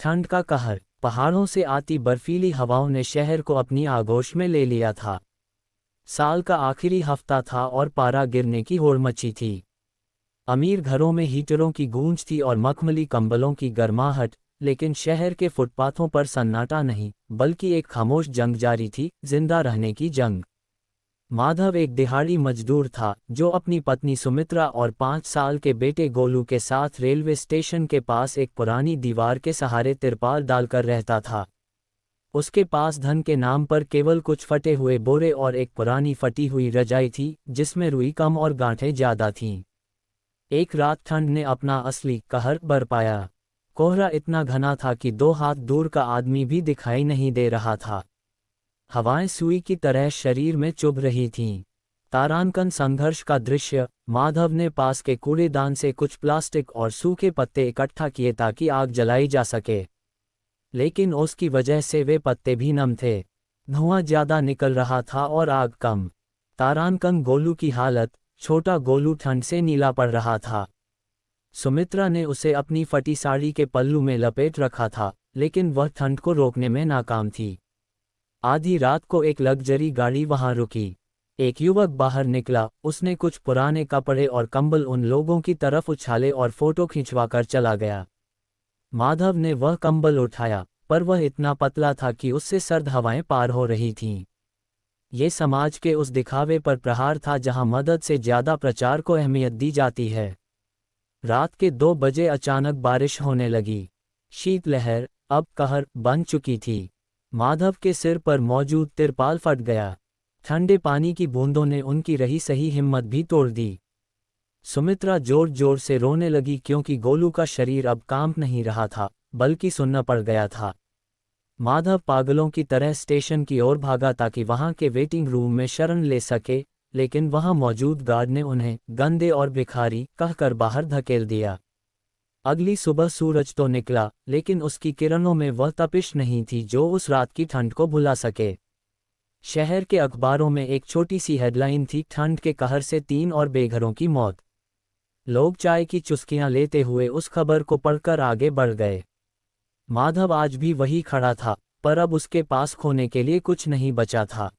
ठंड का कहर। पहाड़ों से आती बर्फीली हवाओं ने शहर को अपनी आगोश में ले लिया था। साल का आखिरी हफ्ता था और पारा गिरने की होड़ मची थी। अमीर घरों में हीटरों की गूंज थी और मखमली कंबलों की गर्माहट, लेकिन शहर के फुटपाथों पर सन्नाटा नहीं, बल्कि एक खामोश जंग जारी थी, जिंदा रहने की जंग। माधव एक दिहाड़ी मजदूर था जो अपनी पत्नी सुमित्रा और 5 साल के बेटे गोलू के साथ रेलवे स्टेशन के पास एक पुरानी दीवार के सहारे तिरपाल डालकर रहता था। उसके पास धन के नाम पर केवल कुछ फटे हुए बोरे और एक पुरानी फटी हुई रजाई थी जिसमें रुई कम और गांठें ज्यादा थीं। एक रात ठंड ने अपना असली कहर बरपाया। कोहरा इतना घना था कि 2 हाथ दूर का आदमी भी दिखाई नहीं दे रहा था। हवाएं सुई की तरह शरीर में चुभ रही थीं। तारांकन संघर्ष का दृश्य। माधव ने पास के कूड़ेदान से कुछ प्लास्टिक और सूखे पत्ते इकट्ठा किए ताकि आग जलाई जा सके, लेकिन उसकी वजह से वे पत्ते भी नम थे। धुआं ज्यादा निकल रहा था और आग कम। तारांकन गोलू की हालत। छोटा गोलू ठंड से नीला पड़ रहा था। सुमित्रा ने उसे अपनी फटी साड़ी के पल्लू में लपेट रखा था, लेकिन वह ठंड को रोकने में नाकाम थी। आधी रात को एक लग्जरी गाड़ी वहां रुकी। एक युवक बाहर निकला। उसने कुछ पुराने कपड़े और कंबल उन लोगों की तरफ उछाले और फोटो खिंचवाकर चला गया। माधव ने वह कंबल उठाया, पर वह इतना पतला था कि उससे सर्द हवाएं पार हो रही थीं। ये समाज के उस दिखावे पर प्रहार था जहां मदद से ज्यादा प्रचार को अहमियत दी जाती है। रात के 2 बजे अचानक बारिश होने लगी। शीतलहर, अब कहर, बन चुकी थी। माधव के सिर पर मौजूद तिरपाल फट गया। ठंडे पानी की बूंदों ने उनकी रही सही हिम्मत भी तोड़ दी। सुमित्रा जोर जोर से रोने लगी क्योंकि गोलू का शरीर अब काम नहीं रहा था, बल्कि सुन्ना पड़ गया था। माधव पागलों की तरह स्टेशन की ओर भागा ताकि वहां के वेटिंग रूम में शरण ले सके, लेकिन वहां मौजूद गार्ड ने उन्हें गंदे और भिखारी कहकर बाहर धकेल दिया। अगली सुबह सूरज तो निकला, लेकिन उसकी किरणों में वह तपिश नहीं थी जो उस रात की ठंड को भुला सके। शहर के अखबारों में एक छोटी सी हेडलाइन थी, ठंड के कहर से 3 और बेघरों की मौत। लोग चाय की चुस्कियां लेते हुए उस खबर को पढ़कर आगे बढ़ गए। माधव आज भी वही खड़ा था, पर अब उसके पास खोने के लिए कुछ नहीं बचा था।